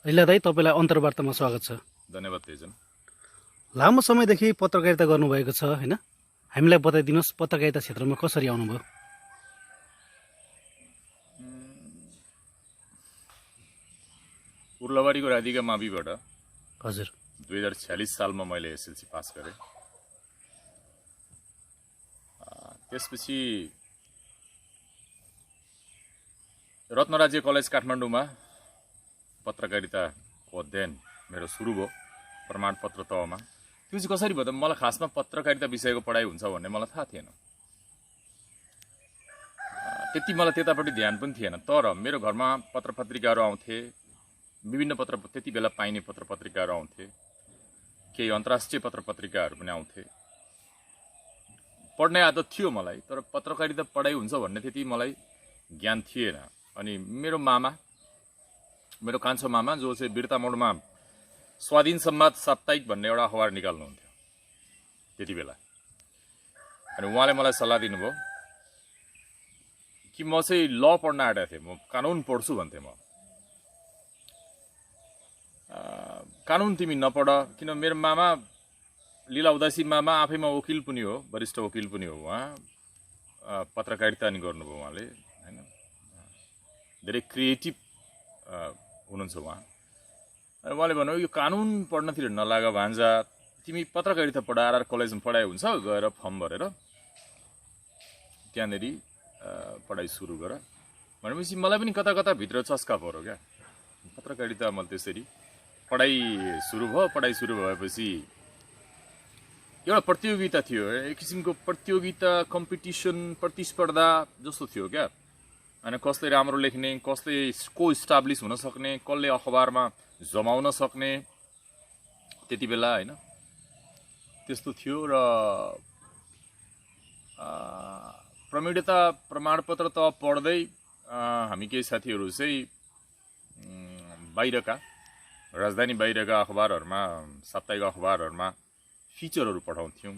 अहिले दाइ तपाईँलाई अन्तर्वार्तामा स्वागत छ। धन्यवाद तेजन। लामो समयदेखि पत्रकारिता गर्नुभएको छ होइन, हामीलाई बताइदिनुहोस् पत्रकारिता क्षेत्रमा कसरी आउनुभयो? उर्लाबारीको राधिका माविबाट हजुर 2046 सालमा मैले एसएलसी पास गरेँ। त्यसपछि रत्नराज्य कलेज काठमाडौँमा पत्रकारिताको अध्ययन मेरो सुरु भयो प्रमाणपत्र तहमा। त्यो चाहिँ कसरी भयो त, मलाई खासमा पत्रकारिता विषयको पढाइ हुन्छ भन्ने मलाई थाहा थिएन। त्यति मलाई त्यतापट्टि ध्यान पनि थिएन। तर मेरो घरमा पत्रपत्रिकाहरू आउँथे, विभिन्न त्यति बेला पाइने पत्रपत्रिकाहरू आउँथे, केही अन्तर्राष्ट्रिय पत्रपत्रिकाहरू पनि आउँथे। पढ्ने आदत थियो मलाई, तर पत्रकारिता पढाइ हुन्छ भन्ने त्यति मलाई ज्ञान थिएन। अनि मेरो मामा, मेरो कान्छो मामा जो चाहिँ बिर्ता मोडमा स्वाधीन संवाद साप्ताहिक भन्ने एउटा अखबार निकाल्नुहुन्थ्यो त्यति बेला। अनि उहाँले मलाई सल्लाह दिनुभयो कि म चाहिँ ल पढ्न आँटेको थिएँ, म कानुन पढ्छु भन्थेँ। म कानुन तिमी नपढ, किन मेरो मामा लीला उदासी मामा आफैमा वकिल पनि हो, वरिष्ठ वकिल पनि हो। उहाँ पत्रकारिता नि गर्नुभयो उहाँले होइन, धेरै क्रिएटिभ हुनुहुन्छ उहाँ। उहाँले भन्नुभयो यो कानुन पढ्नतिर नलाग भान्जा, तिमी पत्रकारिता पढ, आरआर कलेजमा पढाइ हुन्छ, गएर फर्म भरेर त्यहाँनिर पढाइ सुरु गर भनेपछि मलाई पनि कता कता भित्र चस्का पऱ्यो क्या पत्रकारिता। मैले त्यसरी पढाइ सुरु भयो। पढाइ सुरु भएपछि एउटा प्रतियोगिता थियो, एक किसिमको प्रतियोगिता, कम्पिटिसन, प्रतिस्पर्धा जस्तो थियो क्या। अनि कसले राम्रो लेख्ने, कसले को इस्टाब्लिस हुन सक्ने, कसले अखबारमा जमाउन सक्ने, त्यति बेला होइन त्यस्तो थियो। र प्रमिडता प्रमाणपत्र त पढ्दै हामी केही साथीहरू चाहिँ बाहिरका राजधानी बाहिरका अखबारहरूमा, साप्ताहिक अखबारहरूमा फिचरहरू पठाउँथ्यौँ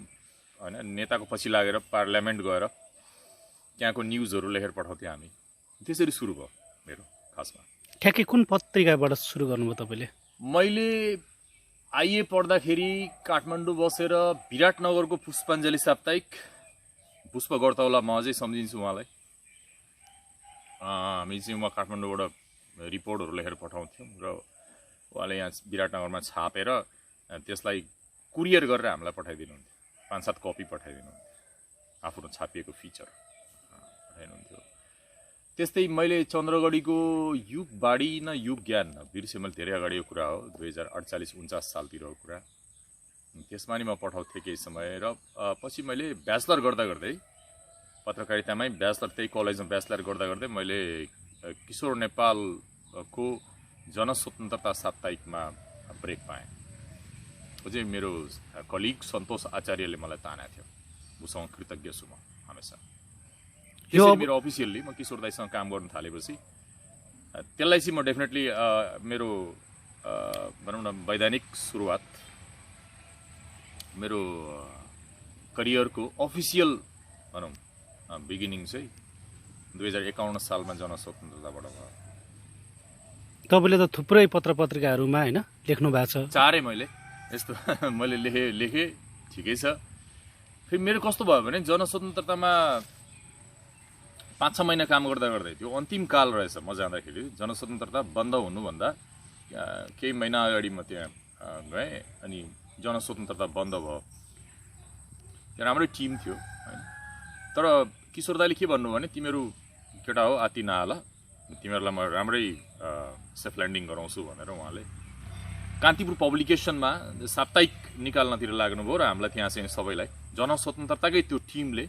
होइन। नेताको पछि लागेर पार्लियामेन्ट गएर त्यहाँको न्युजहरू लेखेर पठाउँथ्यौँ हामी। त्यसरी सुरु भयो मेरो खासमा। ठ्याक्कै कुन पत्रिकाबाट सुरु गर्नुभयो तपाईँले? मैले आइए पढ्दाखेरि काठमाडौँ बसेर विराटनगरको पुष्पाञ्जली साप्ताहिक, पुष्प गौरतौला म अझै सम्झिन्छु उहाँलाई। हामी चाहिँ उहाँ काठमाडौँबाट रिपोर्टहरू लेखेर पठाउँथ्यौँ र उहाँले यहाँ विराटनगरमा छापेर त्यसलाई कुरियर गरेर हामीलाई पठाइदिनुहुन्थ्यो। 5-7 कपी पठाइदिनुहुन्थ्यो, आफ्नो छापिएको फिचर पठाइदिनुहुन्थ्यो। त्यस्तै मैले चन्द्रगढीको युग बाढी न युग ज्ञान बिर्सेँ मैले, धेरै अगाडिको कुरा हो, 2048-49 सालतिरको कुरा। त्यसमा नि म पठाउँथेँ केही समय। र पछि मैले ब्याचलर गर्दा गर्दै पत्रकारितामै ब्याचलर, त्यही कलेजमा ब्याचलर गर्दा गर्दै मैले किशोर नेपालको जनस्वतन्त्रता साप्ताहिकमा ब्रेक पाएँ। त्यो चाहिँ मेरो कलिग सन्तोष आचार्यले मलाई तानेको थियो। उसँग कृतज्ञ छु म हमेसा। त्यसरी मेरो अफिसियल्ली म किशोर दाईसँग काम गर्न थालेपछि त्यसलाई चाहिँ म डेफिनेटली मेरो भनौँ न वैधानिक सुरुवात, मेरो करियरको अफिसियल भनौँ बिगिनिङ चाहिँ 2051 सालमा जनस्वतन्त्रताबाट भयो। तपाईँले त थुप्रै पत्रपत्रिकाहरूमा होइन लेख्नु भएको छ। चारै मैले यस्तो मैले लेखेँ ठिकै छ। फेरि मेरो कस्तो भयो भने जनस्वतन्त्रतामा 5-6 महिना काम गर्दा गर्दै त्यो अन्तिम काल रहेछ म जाँदाखेरि। जनस्वतन्त्रता बन्द हुनुभन्दा केही महिना अगाडि म त्यहाँ गएँ अनि जनस्वतन्त्रता बन्द भयो। त्यहाँ राम्रै टिम थियो होइन। तर किशोर दाइले के भन्नु भने तिमीहरू केटा हो, आत्ति नहाल, तिमीहरूलाई म राम्रै सेफ ल्यान्डिङ गराउँछु भनेर उहाँले कान्तिपुर पब्लिकेसनमा साप्ताहिक निकाल्नतिर लाग्नुभयो र हामीलाई त्यहाँ चाहिँ सबैलाई जनस्वतन्त्रताकै त्यो टिमले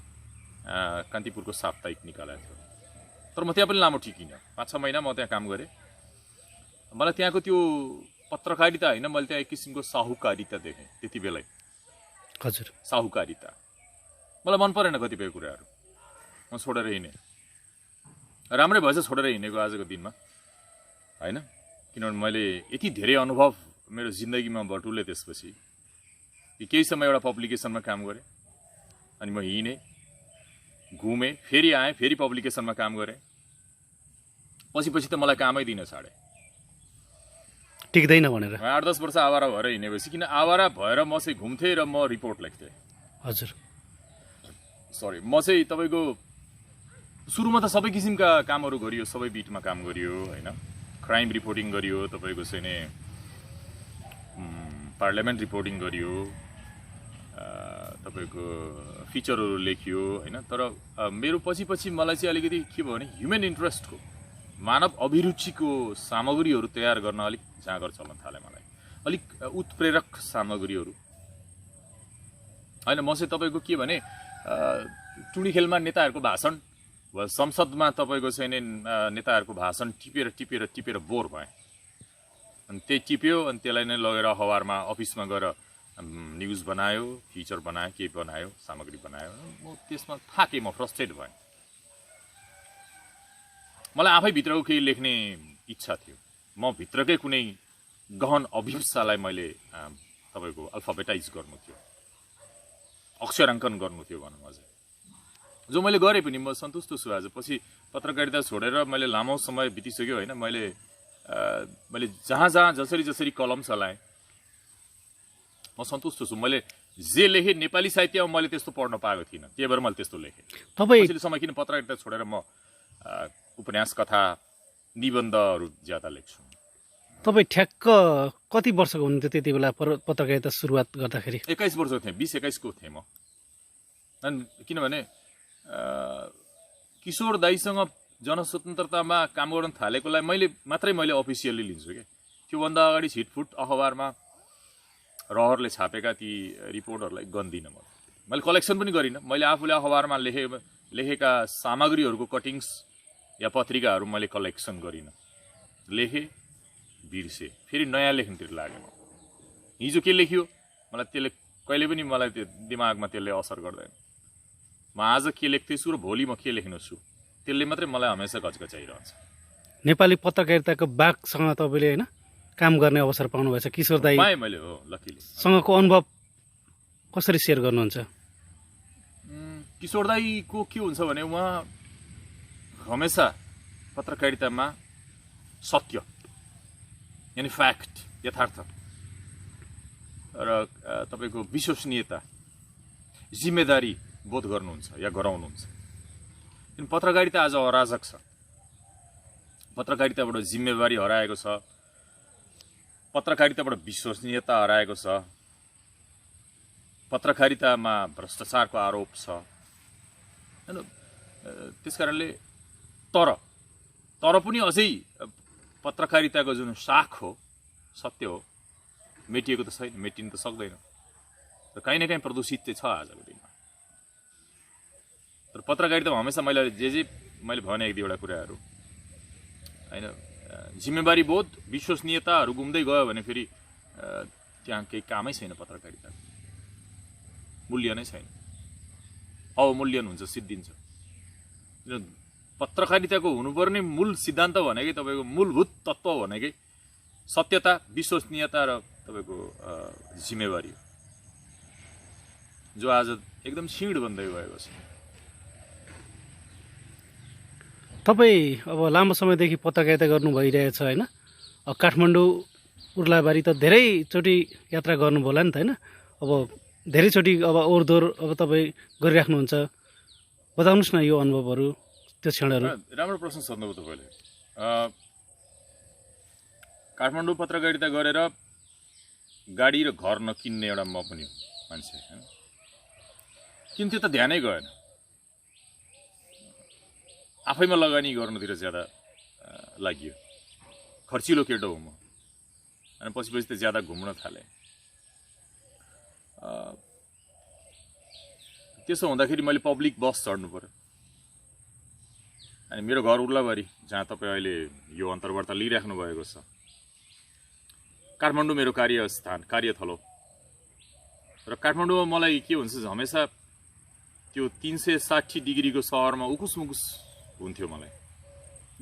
कान्तिपुरको साप्ताहिक निकालेको थियो। तर म त्यहाँ पनि लामो टिकिनँ, 5-6 महिना म त्यहाँ काम गरेँ। मलाई त्यहाँको त्यो पत्रकारिता होइन, मैले त्यहाँ एक किसिमको साहुकारिता देखेँ त्यति बेलै। हजुर, साहुकारिता मलाई मन परेन कतिपय कुराहरू, म छोडेर हिँडेँ। राम्रै भएछ छोडेर हिँडेको आजको दिनमा होइन, किनभने मैले यति धेरै अनुभव मेरो जिन्दगीमा बटुले। त्यसपछि केही समय एउटा पब्लिकेसनमा काम गरेँ, अनि म हिँडेँ, घुमेँ, फेरि आएँ, फेरि पब्लिकेसनमा काम गरेँ। पछि त मलाई कामै दिन छाडे। टिक्दैन भनेर। 8-10 वर्ष आवारा भएर हिँडेपछि, किन आवारा भएर म चाहिँ घुम्थेँ र म रिपोर्ट लेख्थेँ। हजुर। सरी, म चाहिँ तपाईँको सुरुमा त सबै किसिमका कामहरू गरियो, सबै बिटमा काम गरियो होइन। क्राइम रिपोर्टिङ गरियो, तपाईँको चाहिँ नि पार्लियामेन्ट रिपोर्टिङ गरियो, तपाईँको फिचरहरू लेखियो होइन। तर मेरो पछि मलाई चाहिँ अलिकति के भयो भने ह्युमन इन्ट्रेस्टको, मानव अभिरुचिको सामग्रीहरू तयार गर्न अलिक जाँगर चल्न थाले मलाई, अलिक उत्प्रेरक सामग्रीहरू होइन। म चाहिँ तपाईँको के भने टुँडी खेलमा नेताहरूको भाषण वा संसदमा तपाईँको चाहिँ नि नेताहरूको भाषण टिपेर बोर भएँ। अनि त्यही टिप्यो, अनि त्यसलाई नै लगेर अखबारमा अफिसमा गएर न्युज बनायो, फिचर बनायो, के बनायो, सामग्री बनायो। म त्यसमा थाकेँ, म फ्रस्ट्रेट भएँ। मलाई आफै भित्रको केही लेख्ने इच्छा थियो। म भित्रकै कुनै गहन अभिप्सालाई मैले तपाईँको अल्फाबेटाइज गर्नु थियो, अक्षराङ्कन गर्नु थियो भनौँ अझै, जो मैले गरेँ पनि। म सन्तुष्ट छु आज। पछि पत्रकारिता छोडेर मैले लामो समय बितिसक्यो होइन। मैले जहाँ जसरी कलम चलाएँ, म सन्तुष्ट छु। मैले जे लेखेँ नेपाली साहित्यमा मैले त्यस्तो पढ्न पाएको थिइनँ, त्यही भएर मैले त्यस्तो लेखेँ। पछिल्लो समय किन पत्रकारिता छोडेर म उपन्यास, कथा, निबन्धहरू ज्यादा लेख्छु। तपाईँ ठ्याक्क कति वर्षको हुनुहुन्थ्यो त्यति बेला पत्रकारिता सुरुवात गर्दाखेरि? 21 वर्षको थिएँ, 20-21 को थिएँ म। अनि किनभने किशोर दाईसँग जनस्वतन्त्रतामा काम गर्न थालेकोलाई मैले अफिसियल्ली लिन्छु क्या। त्योभन्दा अगाडि छिटफुट अखबारमा रहरले छापेका ती रिपोर्टहरूलाई गन्दिनँ मैले कलेक्सन पनि गरिनँ। मैले आफूले अखबारमा लेखेका सामग्रीहरूको कटिङ्स या पत्रिकाहरू मैले कलेक्सन गरिनँ, लेखेँ, बिर्सेँ, फेरि नयाँ लेख्नतिर लागेँ। हिजो के लेख्यो मलाई त्यसले कहिले पनि मलाई त्यो दिमागमा त्यसले असर गर्दैन। म आज के लेख्दैछु र भोलि म के लेख्नेछु त्यसले मात्रै मलाई हमेसा घचघचाइरहन्छ। नेपाली पत्रकारिताको बागसँग तपाईँले होइन काम गर्ने अवसर पाउनुभएछ। किशोर दाई पाएँ मैले, हो, लकिली। सँगको अनुभव कसरी सेयर गर्नुहुन्छ? किशोर दाईको के हुन्छ भने उहाँ हमेसा पत्रकारितामा सत्य यानि फ्याक्ट, यथार्थ र तपाईँको विश्वसनीयता, जिम्मेदारी बोध गर्नुहुन्छ या गराउनुहुन्छ। किन पत्रकारिता आज अराजक छ, पत्रकारिताबाट जिम्मेवारी हराएको छ, पत्रकारिताबाट विश्वसनीयता हराएको छ, पत्रकारितामा भ्रष्टाचारको आरोप छ हैन। त्यसकारणले तर पनि अझै पत्रकारिताको जुन शाख हो, सत्य हो, मेटिएको त छैन, मेटिन त सक्दैन। र कहीँ न कहीँ प्रदूषित चाहिँ छ आजको दिनमा। तर पत्रकारितामा हमेसा मैले भने एक दुईवटा कुराहरू होइन, जिम्मेवारी बोध, विश्वसनीयताहरू गुम्दै गयो भने फेरि त्यहाँ केही कामै छैन। पत्रकारिता मूल्य नै छैन, अवमूल्यन हुन्छ, सिद्धिन्छ। पत्रकारिताको हुनुपर्ने मूल सिद्धान्त भनेकै तपाईँको मूलभूत तत्त्व भनेकै सत्यता, विश्वसनीयता र तपाईँको जिम्मेवारी हो, जो आज एकदम क्षीण बन्दै गएको छ। तपाईँ अब लामो समयदेखि पत्रकारिता गर्नु भइरहेछ होइन। अब काठमाडौँ उर्लाबारी त धेरैचोटि यात्रा गर्नुभयो होला नि त होइन। अब धेरैचोटि अब ओहोरदोहोर अब तपाईँ गरिराख्नुहुन्छ, बताउनुहोस् न यो अनुभवहरू, त्यो क्षणहरू। राम्रो प्रश्न सोध्नुभयो तपाईँले। काठमाडौँ पत्रकारिता गरेर गाडी र घर नकिन्ने एउटा म पनि मान्छे होइन, किन त्यो त ध्यानै गएन। आफैमा लगानी गर्नुतिर ज्यादा लागि, खर्चिलो केटो हो म। अनि पछि त ज्यादा घुम्न थालेँ। त्यसो हुँदाखेरि मैले पब्लिक बस चढ्नु पर्यो। अनि मेरो घर उर्लाबारी, जहाँ तपाईँ अहिले यो अन्तर्वार्ता लिइराख्नु भएको छ, काठमाडौँ मेरो कार्यथलो। र काठमाडौँमा मलाई के हुन्छ हमेसा त्यो 360 डिग्रीको सहरमा उकुस मुकुस हुन्थ्यो मलाई।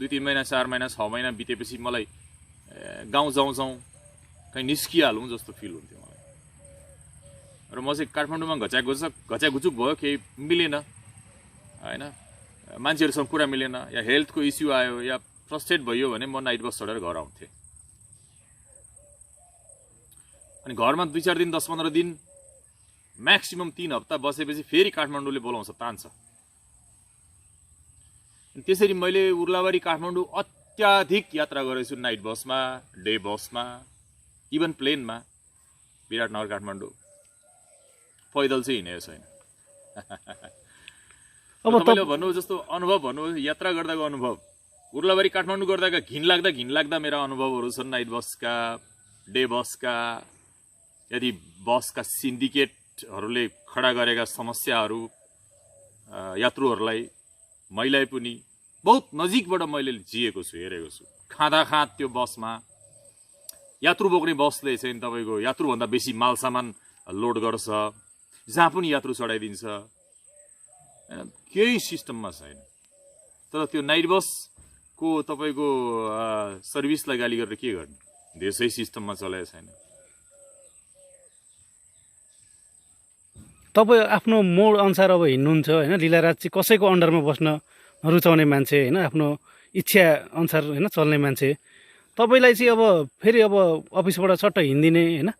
2-3 महिना, 4 महिना, 6 महिना बितेपछि मलाई गाउँ जाउँ कहीँ निस्किहालौँ जस्तो फिल हुन्थ्यो मलाई। र म चाहिँ काठमाडौँमा घच्याघुचुक भयो, केही मिलेन होइन, मान्छेहरूसँग कुरा मिलेन, या हेल्थको इस्यु आयो, या फ्रस्ट्रेट भयो भने म नाइट बस चढेर घर आउँथेँ। अनि घरमा 2-4 दिन 10-15 दिन म्याक्सिमम 3 हप्ता बसेपछि फेरि काठमाडौँले बोलाउँछ, तान्छ। त्यसरी मैले उर्लाबारी काठमाडौँ अत्याधिक यात्रा गरेछु, नाइट बसमा, डे बसमा, इभन प्लेनमा। विराटनगर काठमाडौँ पैदल चाहिँ हिँडेको छैन। अब तपाईँले भन्नु जस्तो अनुभव भन्नु, यात्रा गर्दाको अनुभव, उर्लाबारी काठमाडौँ गर्दाका घिनलाग्दा मेरा अनुभवहरू छन् नाइट बसका, डे बसका। यदि बसका सिन्डिकेटहरूले खडा गरेका समस्याहरू यात्रुहरूलाई मैले पनि बहुत नजिकबाट मैले जिएको छु, हेरेको छु। खाँदा त्यो बसमा यात्रु बोक्ने बसले चाहिँ तपाईँको यात्रुभन्दा बेसी माल सामान लोड गर्छ, जहाँ पनि यात्रु चढाइदिन्छ, केही सिस्टममा छैन। तर त्यो नाइट बसको तपाईँको सर्भिसलाई गाली गरेर के गर्ने, देशै सिस्टममा चलाएको छैन। तपाईँ आफ्नो मोड अनुसार अब हिँड्नुहुन्छ होइन, लीलाराज चाहिँ कसैको अन्डरमा बस्न रुचाउने मान्छे होइन, आफ्नो इच्छा अनुसार होइन चल्ने मान्छे। तपाईँलाई चाहिँ अब फेरि अब अफिसबाट चट्ट हिँडिदिने होइन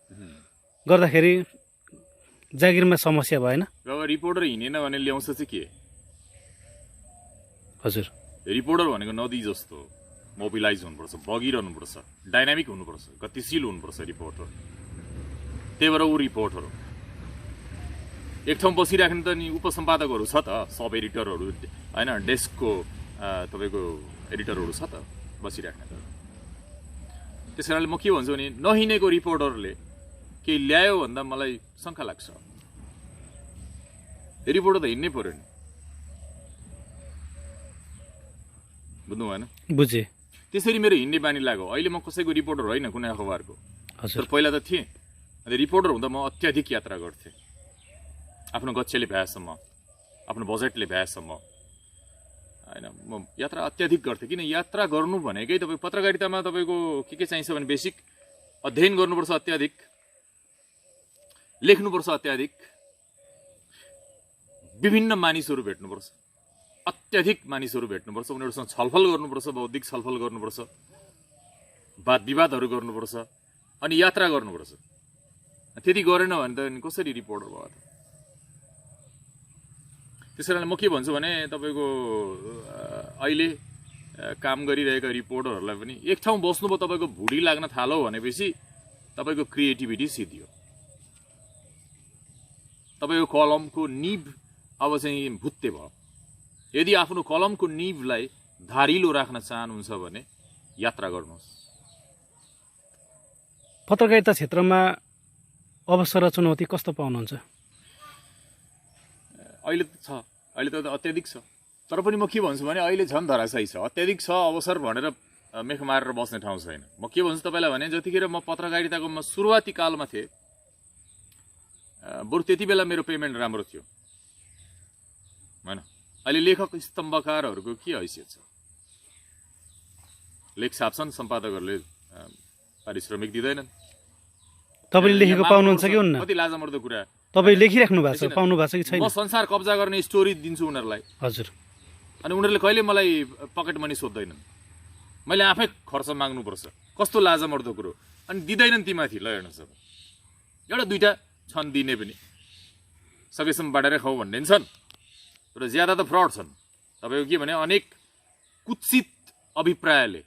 गर्दाखेरि जागिरमा समस्या भएन? अब रिपोर्टर हिँडेन भने ल्याउँछ चाहिँ के? हजुर, रिपोर्टर भनेको नदी जस्तो मोबिलाइज हुनुपर्छ, बगिरहनुपर्छ, डाइनामिक हुनुपर्छ, गतिशील हुनुपर्छ रिपोर्टर। त्यही भएर ऊ रिपोर्टर हो। एक ठाउँ बसिराख्ने त नि उपसम्पादकहरू छ त, सब एडिटरहरू होइन, डेस्कको तपाईँको एडिटरहरू छ त बसिराख्ने त। त्यस कारणले म के भन्छु भने नहिँडेको रिपोर्टरले केही ल्यायो भन्दा मलाई शङ्का लाग्छ। रिपोर्टर त हिँड्नै पर्यो नि, बुझ्नु भएन? बुझेँ। त्यसरी मेरो हिँड्ने बानी लाग्यो। अहिले म कसैको रिपोर्टर होइन, कुनै अखबारको। हजुर, तर पहिला त थिएँ। अनि रिपोर्टर हुँदा म अत्याधिक यात्रा गर्थेँ, आफ्नो गच्छेले भ्याएसम्म, आफ्नो बजेटले भ्याएसम्म होइन। म यात्रा अत्याधिक गर्थेँ। किन यात्रा गर्नु भनेकै तपाईँ पत्रकारितामा तपाईँको के चाहिन्छ भने बेसिक अध्ययन गर्नुपर्छ, अत्याधिक लेख्नुपर्छ, अत्याधिक विभिन्न मानिसहरू भेट्नुपर्छ, अत्याधिक मानिसहरू भेट्नुपर्छ, उनीहरूसँग छलफल गर्नुपर्छ, बौद्धिक छलफल गर्नुपर्छ, वाद विवादहरू गर्नुपर्छ, अनि यात्रा गर्नुपर्छ। त्यति गरेन भने त कसरी रिपोर्टर भयो त? त्यस कारणले म के भन्छु भने तपाईँको अहिले काम गरिरहेका रिपोर्टरहरूलाई पनि एक ठाउँ बस्नुभयो, तपाईँको भुडी लाग्न थाल्यो भनेपछि तपाईँको क्रिएटिभिटी सिद्धियो। तपाईँको कलमको निब अब चाहिँ भुत्ते भयो। यदि आफ्नो कलमको निबलाई धारिलो राख्न चाहनुहुन्छ भने यात्रा गर्नुहोस्। पत्रकारिता क्षेत्रमा अवसर र चुनौती कस्तो पाउनुहुन्छ? अहिले त छ, अहिले त अत्याधिक छ। तर पनि म के भन्छु भने अहिले झन् धराशायी छ। अत्याधिक छ अवसर भनेर मेख मारेर बस्ने ठाउँ छैन। म के भन्छु तपाईँलाई भने जतिखेर म पत्रकारिताको म सुरुवाती कालमा थिएँ, बरु त्यति बेला मेरो पेमेन्ट राम्रो थियो होइन। अहिले लेखक स्तम्भकारहरूको के हैसियत छ? लेख छाप्छन्, सम्पादकहरूले पारिश्रमिक दिँदैनन्। तपाईँले लेखेको पाउनुहुन्छ कि हुन्न? कति लाजमर्दो कुरा। तपाईँ लेखिराख्नु भएको छ, पाउनु भएको छ कि छैन? म संसार कब्जा गर्ने स्टोरी दिन्छु उनीहरूलाई। हजुर। अनि उनीहरूले कहिले मलाई पकेट मनी सोध्दैनन्। मैले आफै खर्च माग्नुपर्छ। कस्तो लाजमर्दो कुरो। अनि दिँदैनन् ती माथि। ल हेर्नुहोस्, अब एउटा दुईटा छन् दिने पनि, सकेसम्म बाँडेरै खाऊ भन्ने छन्, तर ज्यादा त फ्रड छन्। तपाईँको के भने अनेक कुत्सित अभिप्रायले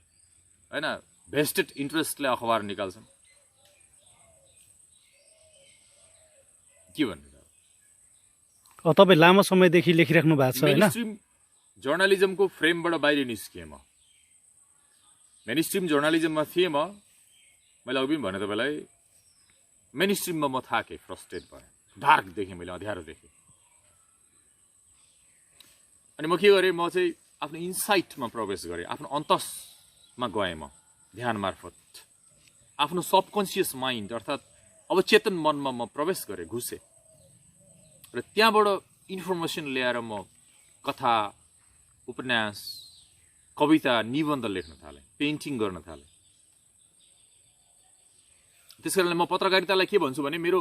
होइन, भेस्टेड इन्ट्रेस्टले अखबार निकाल्छन्। के भन्नु? अब तपाईँ लामो समयदेखि लेखिराख्नु भएको छ होइन? मेनस्ट्रिम जर्नलिजमको फ्रेमबाट बाहिर निस्किएँ म। मेनस्ट्रिम जर्नलिजममा थिएँ म। मैले अघि पनि भने तपाईँलाई, मेनस्ट्रिममा म थाकेँ, फ्रस्ट्रेट भएँ, डार्क देखेँ, मैले अँध्यारो देखेँ। अनि म के गरेँ, म चाहिँ आफ्नो इन्साइटमा प्रवेश गरेँ, आफ्नो अन्तसमा गएँ म ध्यान मार्फत। आफ्नो सबकन्सियस माइन्ड अर्थात् अवचेतन मनमा म प्रवेश गरेँ, घुसेँ र त्यहाँबाट इन्फर्मेसन ल्याएर म कथा, उपन्यास, कविता, निबन्ध लेख्न थालेँ, पेन्टिङ गर्न थालेँ। त्यस कारणले म पत्रकारितालाई के भन्छु भने मेरो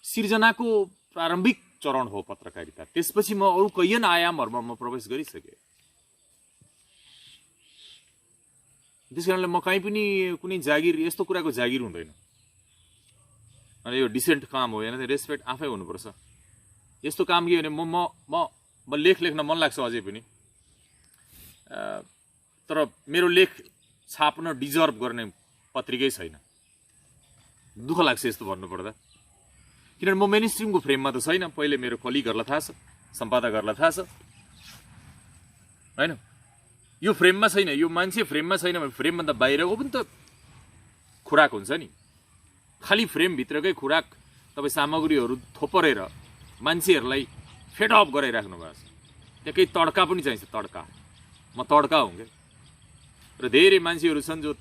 सिर्जनाको प्रारम्भिक चरण हो पत्रकारिता। त्यसपछि म अरू कैयन आयामहरूमा म प्रवेश गरिसकेँ। त्यस कारणले म कहीँ पनि कुनै जागिर, यस्तो कुराको जागिर हुँदैन। अनि यो डिसेन्ट काम हो होइन, रेस्पेक्ट आफै हुनुपर्छ। यस्तो काम के भने म लेख लेख्न मन लाग्छ अझै पनि, तर मेरो लेख छाप्न डिजर्भ गर्ने पत्रिकै छैन। दुःख लाग्छ यस्तो भन्नुपर्दा, किनभने म मेन स्ट्रिमको फ्रेममा त छैन। पहिले मेरो कलिगहरूलाई थाहा छ, सम्पादकहरूलाई थाहा छ होइन, यो फ्रेममा छैन, यो मान्छे फ्रेममा छैन भने फ्रेमभन्दा बाहिरको पनि त खुराक हुन्छ नि। खालि फ्रेमभित्रकै खुराक तपाईँ सामग्रीहरू थोपरेर मान्छेहरूलाई फेडअप गराइराख्नु भएको छ। त्यहाँ केही तड्का पनि चाहिन्छ, तड्का। म तड्का हुँ क्या। र धेरै मान्छेहरू छन् जो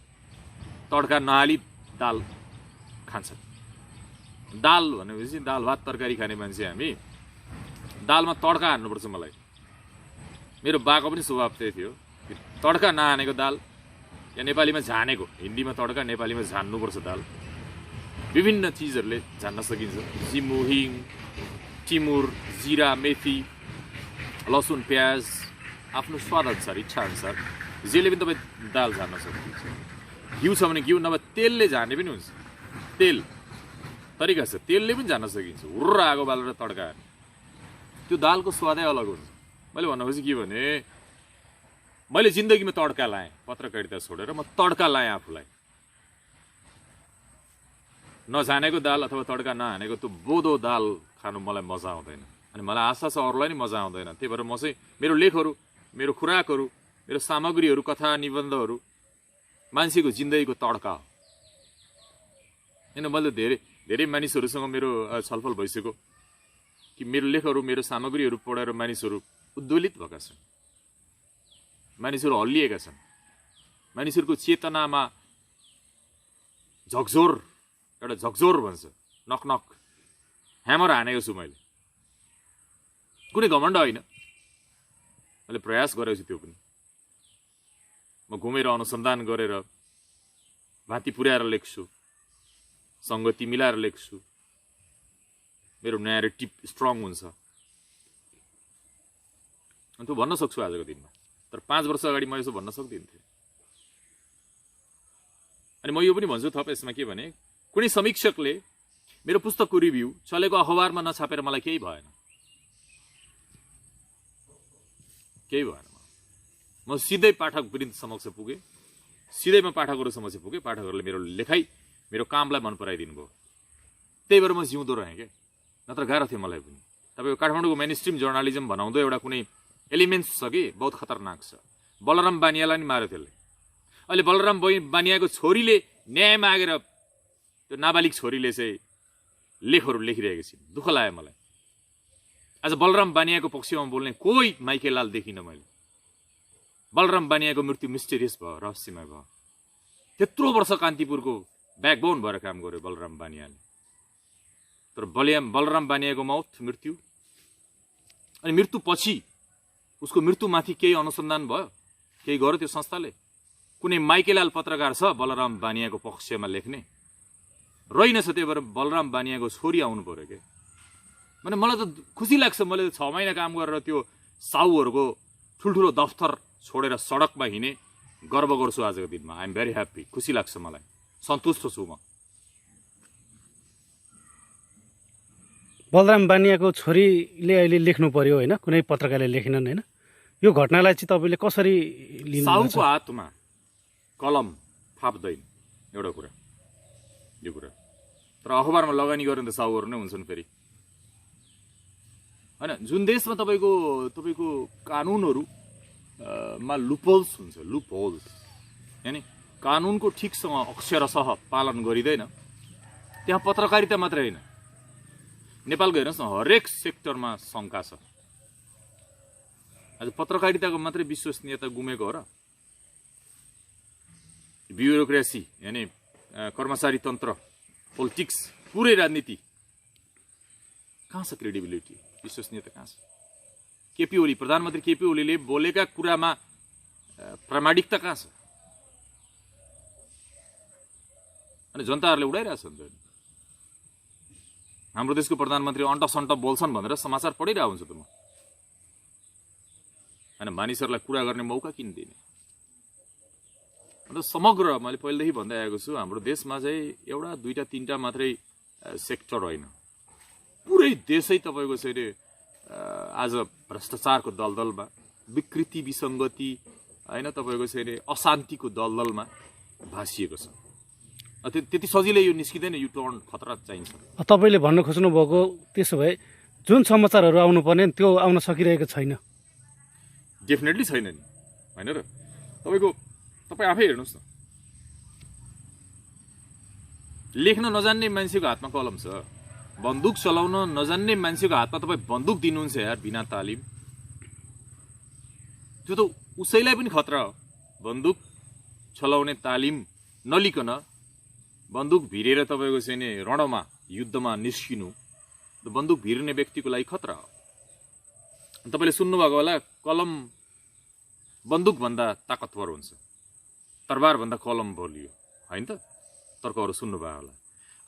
तड्का नहाली दाल खान्छन्। दाल भनेपछि दाल भात तरकारी खाने मान्छे हामी, दालमा तड्का हान्नुपर्छ। मलाई मेरो बाको पनि स्वभाव त्यही थियो, तड्का नहानेको दाल, या नेपालीमा झानेको, हिन्दीमा तड्का, नेपालीमा झान्नुपर्छ दाल। विभिन्न चिजहरूले झान्न सकिन्छ, जिमु, हिङ, टिमुर, जिरा, मेथी, लसुन, प्याज, आफ्नो स्वाद अनुसार, इच्छा अनुसार जसले पनि तपाईँ दाल झान्न सक्नुहुन्छ। घिउ छ भने घिउ, नभए तेलले झाने पनि हुन्छ। तेल तरिका छ, तेलले पनि झान्न सकिन्छ। हुर्र आगो बालेर तड्का हाने, त्यो दालको स्वादै अलग हुन्छ। मैले भन्नु खोजेँ के भने, मैले जिन्दगीमा तड्का लाएँ, पत्रकारिता छोडेर म तड्का लाएँ आफूलाई। नजानेको दाल अथवा तड्का नहानेको त्यो बोधो दाल खानु मलाई मजा आउँदैन, अनि मलाई आशा छ अरूलाई नि मजा आउँदैन। त्यही भएर म चाहिँ मेरो लेखहरू, मेरो खुराकहरू, मेरो सामग्रीहरू, कथा निबन्धहरू मान्छेको जिन्दगीको तड्का हो। होइन, मैले धेरै मानिसहरूसँग मेरो छलफल भइसक्यो कि मेरो लेखहरू, मेरो सामग्रीहरू पढेर मानिसहरू उद्वेलित भएका छन्, मानिसहरू हल्लिएका छन्, मानिसहरूको चेतनामा झकझोर, एउटा झकझोर भन्छ, नकनक ह्यामर हानेको छु मैले। कुनै घमण्ड होइन, मैले प्रयास गरेको छु। त्यो पनि म घुमेर अनुसन्धान गरेर भाती पुर्याएर लेख्छु, सङ्गति मिलाएर लेख्छु, मेरो न्यारेटिभ स्ट्रङ हुन्छ, अनि त्यो भन्न सक्छु आजको दिनमा। तर 5 वर्ष अगाडि म यसो भन्न सक्दिनँ थिएँ। अनि म यो पनि भन्छु थप यसमा के भने, कुनै समीक्षकले मेरो पुस्तकको रिभ्यू चलेको अखबारमा नछापेर मलाई केही भएन, केही भएन। म सिधै पाठक वृन्द समक्ष पुगेँ, सिधै म पाठकहरू समक्ष पुगेँ। पाठकहरूले मेरो लेखाइ, मेरो कामलाई मन पराइदिनु भयो। त्यही भएर म जिउँदो रहेँ क्या, नत्र गाह्रो थियो मलाई पनि। तपाईँको काठमाडौँको मेन स्ट्रिम जर्नालिजम भनाउँदो एउटा कुनै एलिमेन्ट्स छ कि बहुत खतरनाक छ। बलराम बानियालाई नि मार्यो त्यसले। अहिले बलराम बानियाको छोरीले न्याय मागेर, त्यो नाबालिग छोरीले चाहिँ लेखहरू लेखिरहेको छिन्। दुःख लाग्यो मलाई। आज बलराम बानियाको पक्षमा बोल्ने कोही माइकेलाल देखिनँ मैले। बलराम बानियाको मृत्यु मिस्टेरियस भयो, रहस्यमय भयो। त्यत्रो वर्ष कान्तिपुरको ब्याकबोन भएर काम गर्यो बलराम बानियाले। तर बलराम बानियाको मौत, मृत्यु, अनि मृत्युपछि उसको मृत्युमाथि केही अनुसन्धान भयो, केही गर्यो त्यो संस्थाले? कुनै माइकेलाल पत्रकार छ बलराम बानियाको पक्षमा लेख्ने? रहेनछ। त्यही भएर बलराम बानियाको छोरी आउनु पर्यो क्या। भने मलाई त खुसी लाग्छ। मैले 6 महिना काम गरेर त्यो साउहरूको ठुल्ठुलो दफ्तर छोडेर सडकमा हिँडेँ, गर्व गर्छु आजको दिनमा। आइ एम भेरी ह्याप्पी, खुसी लाग्छ मलाई, सन्तुष्ट छु म। बलराम बानियाको छोरीले अहिले लेख्नु पर्यो होइन, कुनै पत्रकारले लेखेनन् होइन। यो घटनालाई चाहिँ तपाईँले कसरी लिनुहुन्छ? साउको हातमा कलम थाप्दैन, एउटा कुरा यो कुरा। तर अखबारमा लगानी गर्ने त साउहरू नै हुन्छन् फेरि होइन। जुन देशमा तपाईँको कानुनहरू मा लुपहोल्स हुन्छ, लुपहोल्स यानि कानुनको ठिकसँग अक्षरशः पालन गरिँदैन, त्यहाँ पत्रकारिता मात्रै होइन, नेपालको हेर्नुहोस् न, हरेक सेक्टरमा शङ्का छ। आज पत्रकारिताको मात्रै विश्वसनीयता गुमेको हो र? ब्युरोक्रेसी यानि कर्मचारी तन्त्र, पोलिटिक्स, पुरै राजनीति, कहाँ छ क्रेडिबिलिटी, विश्वसनीयता कहाँ छ? केपी ओली, प्रधानमन्त्री केपी ओलीले बोलेका कुरामा प्रामाणिकता कहाँ छ? अनि जनताहरूले उडाइरहेछन् त। हाम्रो देशको प्रधानमन्त्री अन्ट सन्ट बोल्छन् भनेर समाचार पढिरहेको हुन्छ त म। होइन, मानिसहरूलाई कुरा गर्ने मौका किन दिने? अन्त समग्र मैले पहिलेदेखि भन्दै आएको छु, हाम्रो देशमा चाहिँ एउटा, दुईटा, तीनटा मात्रै सेक्टर होइन, पुरै देशै तपाईँको चाहिँ आज भ्रष्टाचारको दलदलमा, विकृति विसङ्गति होइन, तपाईँको चाहिँ अशान्तिको दलदलमा भासिएको छ। त्यति सजिलै यो निस्किँदैन, यो टर्न खतरा चाहिन्छ। तपाईँले भन्न खोज्नु भएको त्यसो भए जुन समाचारहरू आउनुपर्ने त्यो आउन सकिरहेको छैन? डेफिनेटली छैन नि, होइन र? तपाईँ आफै हेर्नुहोस् न, लेख्न नजान्ने मान्छेको हातमा कलम छ, बन्दुक चलाउन नजान्ने मान्छेको हातमा तपाईँ बन्दुक दिनुहुन्छ यार, बिना तालिम। त्यो त उसैलाई पनि खतरा हो। बन्दुक चलाउने तालिम नलिकन बन्दुक भिरेर तपाईँको चाहिँ नि रणमा युद्धमा निस्किनु, बन्दुक भिर्ने व्यक्तिको लागि खतरा हो। तपाईँले सुन्नुभएको होला, कलम बन्दुकभन्दा ताकतवर हुन्छ, तरबारभन्दा कलम बलियो, होइन त? तर्कहरू सुन्नुभयो होला।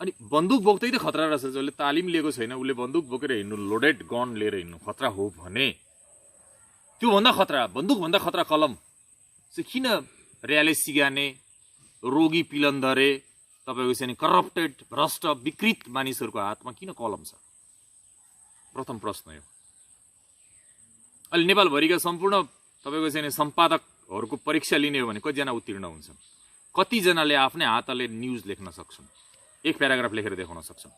अनि बन्दुक बोक्दै त खतरा रहेछ, जसले तालिम लिएको छैन उसले बन्दुक बोकेर हिँड्नु, लोडेड गन लिएर हिँड्नु खतरा हो भने त्योभन्दा खतरा, बन्दुकभन्दा खतरा कलम चाहिँ किन र्याले सिगाने, रोगी पिलन्दरे, तपाईँको चाहिँ करप्टेड भ्रष्ट विकृत मानिसहरूको हातमा किन कलम छ? प्रथम प्रश्न यो। अहिले नेपालभरिका सम्पूर्ण तपाईँको चाहिँ सम्पादकहरूको परीक्षा लिने हो भने कतिजना उत्तीर्ण हुन्छन्? कतिजनाले आफ्नै हातले न्युज लेख्न सक्छन्, एक प्याराग्राफ लेखेर देखाउन सक्छन्?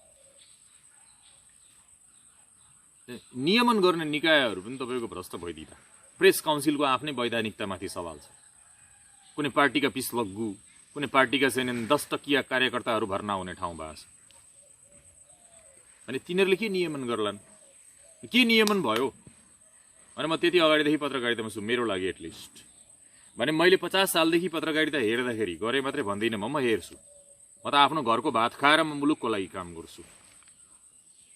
नियमन गर्ने निकायहरू पनि तपाईँको भ्रष्ट भइदिँदा, प्रेस काउन्सिलको आफ्नै वैधानिकतामाथि सवाल छ। कुनै पार्टीका पिसलग्गु, कुनै पार्टीका चाहिँ 10 टकिया कार्यकर्ताहरू भर्ना हुने ठाउँ भएको छ। अनि तिनीहरूले के नियमन गर्लान्? के नियमन भयो? अनि म त्यति अगाडिदेखि पत्रकारितामा छु, मेरो लागि एटलिस्ट भने मैले 50 सालदेखि पत्रकारिता हेर्दाखेरि गरे मात्रै भन्दिनँ, म हेर्छु। म त आफ्नो घरको भात खाएर म मुलुकको लागि काम गर्छु।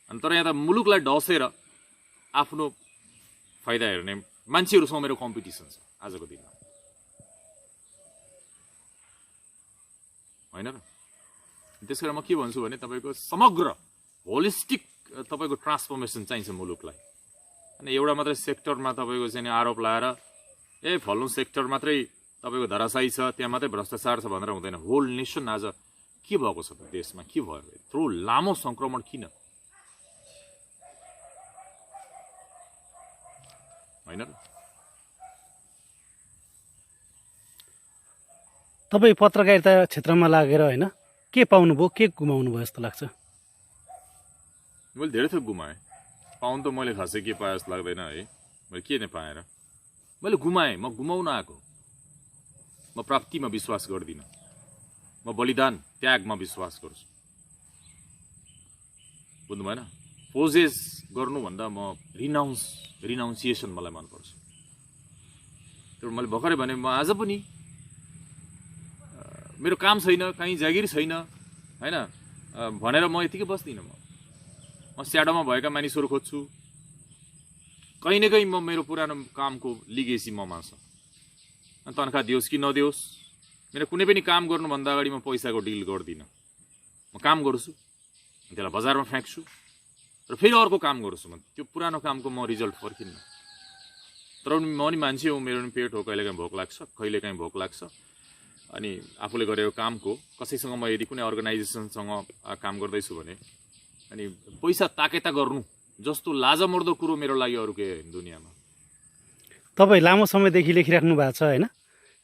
अनि तर यहाँ त मुलुकलाई ढसेर आफ्नो फाइदा हेर्ने मान्छेहरूसँग मेरो कम्पिटिसन छ आजको दिनमा, होइन र? त्यसकारण म के भन्छु भने तपाईँको समग्र होलिस्टिक तपाईँको ट्रान्सफर्मेसन चाहिन्छ मुलुकलाई। अनि एउटा मात्रै सेक्टरमा तपाईँको चाहिँ आरोप लाएर फल्नु सेक्टर मात्रै तपाईँको धराशायी छ, त्यहाँ मात्रै भ्रष्टाचार छ भनेर हुँदैन। होल नेसन आज के भएको छ त देशमा? के भयो? यत्रो लामो संक्रमण किन? होइन र? तपाईँ पत्रकारिता क्षेत्रमा लागेर होइन के पाउनुभयो, के गुमाउनु भयो जस्तो लाग्छ? मैले धेरै थोक गुमाएँ। पाउनु त मैले खासै के पाए जस्तो लाग्दैन है। मैले के नै पाएर मैले गुमाएँ। म गुमाउन आएको, म प्राप्तिमा विश्वास गर्दिनँ, म बलिदान त्यागमा विश्वास गर्छु। बुझ्नु भएन? पोजेस गर्नुभन्दा म रिनाउन्सिएसन मलाई मनपर्छ। त्यो मैले भर्खरै भने, म आज पनि मेरो काम छैन, कहीँ जागिर छैन होइन भनेर म यतिकै बस्दिनँ। म स्याडोमा भएका मानिसहरू खोज्छु, कहीँ न कहीँ म मेरो पुरानो कामको लिगेसी म मान्छ। तनखा दियोस् कि नदियोस्, मेरो कुनै पनि काम गर्नुभन्दा अगाडि म पैसाको डिल गर्दिनँ। म काम गर्छु, त्यसलाई बजारमा फ्याँक्छु र फेरि अर्को काम गर्छु। म त्यो पुरानो कामको म रिजल्ट फर्किन्न। तर म नि मान्छे हो, मेरो नि पेट हो, कहिलेकाहीँ भोक लाग्छ, कहिलेकाहीँ भोक लाग्छ। अनि आफूले गरेको कामको कसैसँग म यदि कुनै अर्गनाइजेसनसँग काम गर्दैछु भने अनि पैसा ताकेता गर्नु जस्तो लाजमर्दो कुरो मेरो लागि अरू केही होइन दुनियाँमा। तपाईँ लामो समयदेखि लेखिराख्नु भएको छ होइन,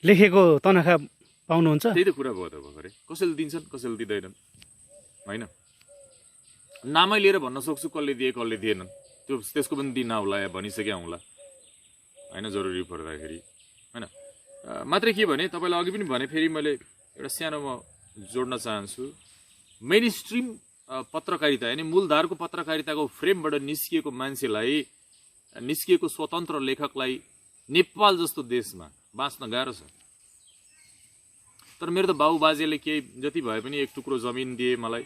लेखेको तनखा पाउनुहुन्छ? त्यही त कुरा भयो त भर्खरै। कसैले दिन्छन्, कसैले दिँदैनन्, होइन? नामै लिएर भन्न सक्छु कसले दिए कसले दिएनन्, त्यसको पनि दिन आउला या भनिसक्या हुँला, होइन? जरुरी पर्दाखेरि होइन। मात्रै के भने तपाईँलाई अघि पनि भने, फेरि मैले एउटा सानो म जोड्न चाहन्छु। मेन स्ट्रिम पत्रकारिता यानि मूलधारको पत्रकारिताको फ्रेमबाट निस्किएको मान्छेलाई, निस्किएको स्वतन्त्र लेखकलाई नेपाल जस्तो देशमा बाँच्न गाह्रो छ। तर मेरो त बाउ बाजेले केही जति भए पनि एक टुक्रो जमिन दिए मलाई,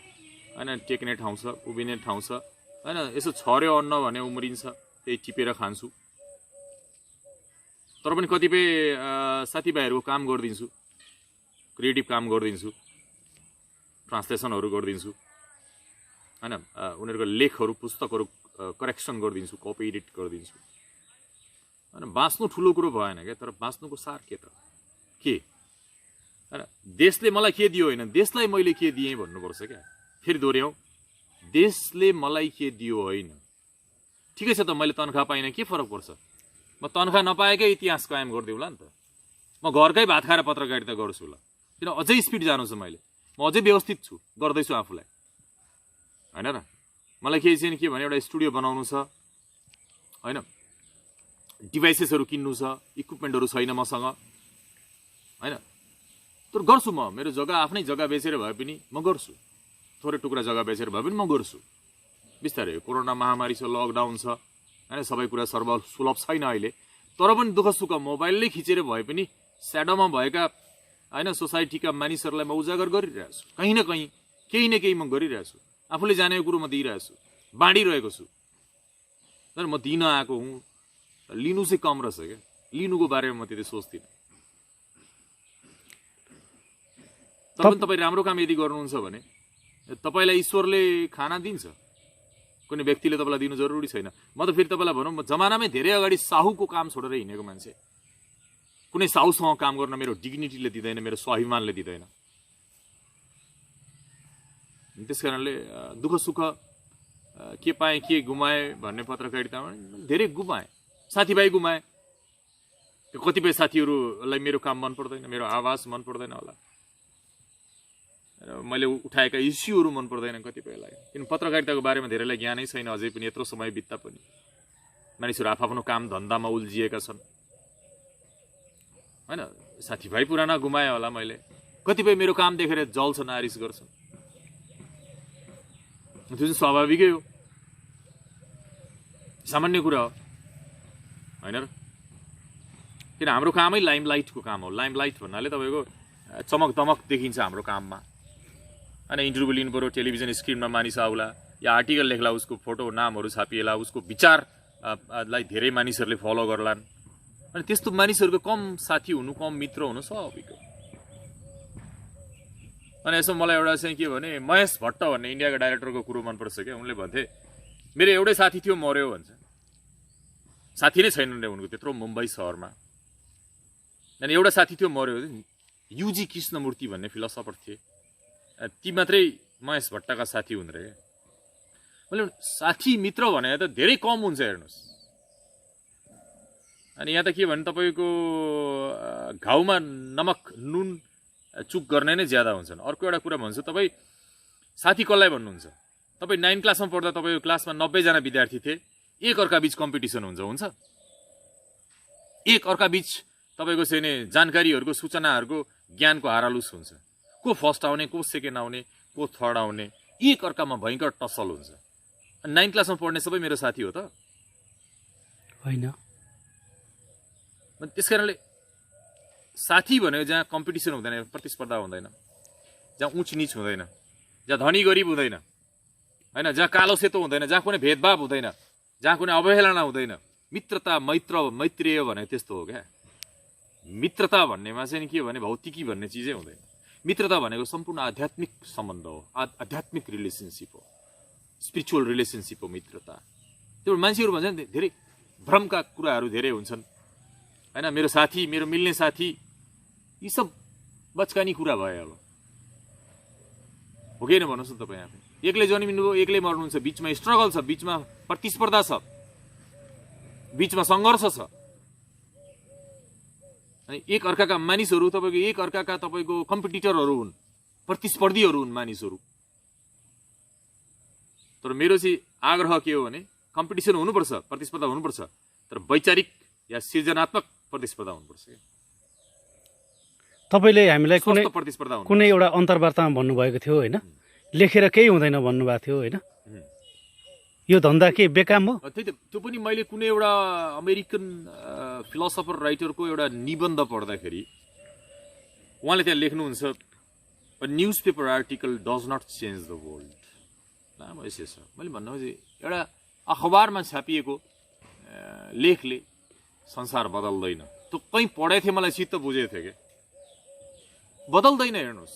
होइन? टेक्ने ठाउँ छ, उभिने ठाउँ छ, होइन? यसो छर्यो अन्न भने उम्रिन्छ, त्यही टिपेर खान्छु। तर पनि कतिपय साथीभाइहरूको काम गरिदिन्छु, क्रिएटिभ काम गरिदिन्छु, ट्रान्सलेसनहरू गरिदिन्छु, होइन? उनीहरूको लेखहरू, पुस्तकहरू करेक्सन गरिदिन्छु, कपी एडिट गरिदिन्छु, होइन? बाँच्नु ठुलो कुरो भएन क्या, तर बाँच्नुको सार के त? के, होइन? देशले मलाई के दियो होइन, देशलाई मैले के दिएँ भन्नुपर्छ क्या। फेरि दोहोऱ्याउँ, देशले मलाई के दियो होइन। ठिकै छ त, मैले तनखा पाइनँ, के फरक पर्छ? म तनखा नपाएकै इतिहास कायम गरिदिउँला नि त। म घरकै भात खाएर पत्रकारिता गर्छु ल, किन अझै स्पिड जानु छ। मैले म अझै व्यवस्थित छु, गर्दैछु आफूलाई, होइन र। मलाई केही चाहिँ के भने एउटा स्टुडियो बनाउनु छ, होइन, डिभाइसेसहरू किन्नु छ, इक्विपमेन्टहरू छैन मसँग, होइन, तर गर्छु म। मेरो जग्गा, आफ्नै जग्गा बेचेर भए पनि म गर्छु, थोरै टुक्रा जग्गा बेचेर भए पनि म गर्छु। बिस्तारै कोरोना महामारी छ, लकडाउन छ, होइन, सबै कुरा सर्वसुलभ छैन अहिले, तर पनि दुःख सुख मोबाइलले खिचेर भए पनि स्याडोमा भएका, होइन, सोसाइटीका मानिसहरूलाई म उजागर गरिरहेको छु। कहीँ न कहीँ केही न केही म गरिरहेको छु। आफूले जानेको कुरो म दिइरहेको छु, बाँडिरहेको छु। तर म दिन आएको हुँ, लिनु चाहिँ कम रहेछ क्या। लिनुको बारेमा म त्यति सोच्दिनँ। तर पनि तपाईँ राम्रो काम यदि गर्नुहुन्छ भने तपाईँलाई ईश्वरले खाना दिन्छ, कुनै व्यक्तिले तपाईँलाई दिनु जरुरी छैन। म त फेरि तपाईँलाई भनौँ, म जमानामै धेरै अगाडि साहुको काम छोडेर हिँडेको मान्छे। कुनै साहुसँग काम गर्न मेरो डिग्निटीले दिँदैन, मेरो स्वाभिमानले दिँदैन। त्यस कारणले दुःख सुख के पाएँ के गुमाएँ भन्ने पत्रकारितामा धेरै गुमाएँ, साथीभाइ गुमाएँ। कतिपय साथीहरूलाई मेरो काम मन पर्दैन, मेरो आवाज मन पर्दैन होला, मैले उठाएका इस्युहरू मन पर्दैन कतिपयलाई, किन पत्रकारिताको बारेमा धेरैलाई ज्ञानै छैन अझै पनि। यत्रो समय बित्दा पनि मानिसहरू आफ्नो काम धन्दामा उल्झिएका छन्, होइन। साथीभाइ पुराना गुमाएँ होला मैले, कतिपय मेरो काम देखेर जल्छन्, नारिस गर्छन्, त्यो चाहिँ स्वाभाविकै हो, सामान्य कुरा हो, होइन र। किन हाम्रो कामै लाइमलाइटको काम हो। लाइमलाइट भन्नाले तपाईँको चमक दमक देखिन्छ हाम्रो काममा, होइन। इन्टरभ्यू लिनु पऱ्यो, टेलिभिजन स्क्रिनमा मानिस आउला, या आर्टिकल लेख्ला, उसको फोटो नामहरू छापिएला, उसको विचारलाई धेरै मानिसहरूले फलो गर्लान्। अनि त्यस्तो मानिसहरूको कम साथी हुनु, कम मित्र हुनु स्वाभाविक हो। अनि यसो मलाई एउटा चाहिँ के भने, महेश भट्ट भन्ने इन्डियाको डाइरेक्टरको कुरो मनपर्छ क्या। उनले भन्थे, मेरो एउटै साथी थियो, मर्यो भन्छ। साथी नै छैन उनको त्यत्रो मुम्बई सहरमा। अनि एउटा साथी थियो, मर्यो। युजी कृष्णमूर्ति भन्ने फिलोसफर थिए, ती मात्रै महेश भट्टका साथी हुन् रे। मैले साथी मित्र भने त धेरै कम हुन्छ, हेर्नुहोस्। अनि यहाँ त के भने तपाईँको घाउमा नमक नुन चुक गर्ने नै ज्यादा हुन्छन्। अर्को एउटा कुरा भन्छु, तपाईँ साथी कसलाई भन्नुहुन्छ? तपाईँ 9 क्लासमा पढ्दा तपाईँको क्लासमा 90 जना विद्यार्थी थिए, एक अर्का बीच कम्पिटिसन हुन्छ। एक अर्का बीच तपाईँको चाहिँ नि जानकारीहरूको, सूचनाहरूको, ज्ञानको हारालुस हुन्छ। को फर्स्ट आउने, को सेकेन्ड आउने, को थर्ड आउने, एक अर्कामा भयङ्कर टसल हुन्छ। 9 क्लासमा पढ्ने सबै मेरो साथी हो त होइन? त्यस कारणले साथी भनेको जहाँ कम्पिटिसन हुँदैन, प्रतिस्पर्धा हुँदैन, जहाँ उच निच हुँदैन, जहाँ धनी गरिब हुँदैन, होइन, जहाँ कालो सेतो हुँदैन, जहाँ कुनै भेदभाव हुँदैन, जहाँ कुनै अवहेलना हुँदैन, मित्रता मैत्रीय भने त्यस्तो हो क्या। मित्रता भन्नेमा चाहिँ के भने भौतिकी भन्ने चिजै हुँदैन। मित्रता भनेको सम्पूर्ण आध्यात्मिक सम्बन्ध हो, आध्यात्मिक रिलेसनसिप हो, स्पिरिचुअल रिलेसनसिप हो मित्रता। त्यो मान्छेहरू भन्छन् धेरै भ्रमका कुराहरू धेरै हुन्छन्, होइन। मेरो साथी, मेरो मिल्ने साथी, यी सब बचकानी कुरा भयो। अब हो कि होइन भन्नुहोस् न तपाईँ। आफै एक्लै जन्मिनुभयो, एक्लै मर्नुहुन्छ, बिचमा स्ट्रगल छ, बिचमा प्रतिस्पर्धा छ, बिचमा सङ्घर्ष छ। अनि एक अर्काका मानिसहरू तपाईँको एक अर्काका तपाईँको कम्पिटिटरहरू हुन्, प्रतिस्पर्धीहरू हुन् मानिसहरू। तर मेरो चाहिँ आग्रह के हो भने, कम्पिटिसन हुनुपर्छ, प्रतिस्पर्धा हुनुपर्छ, तर वैचारिक या सृजनात्मक प्रतिस्पर्धा हुनुपर्छ। तपाईँले हामीलाई प्रतिस्पर्धा कुनै एउटा अन्तर्वार्तामा भन्नुभएको थियो, होइन, लेखेर केही हुँदैन भन्नुभएको थियो, होइन? यो धन्दा के बेकाम हो? त्यही त। त्यो पनि मैले कुनै एउटा अमेरिकन फिलोसफर राइटरको एउटा निबन्ध पढ्दाखेरि उहाँले त्यहाँ लेख्नुहुन्छ, a newspaper article does not change the world. लामो एसे छ। मैले भन्नु चाहिँ एउटा अखबारमा छापिएको लेखले संसार बदल्दैन। त्यो कहीँ पढेको थिएँ, मलाई चित्त बुझेको थियो क्या, बदल्दैन। हेर्नुहोस्,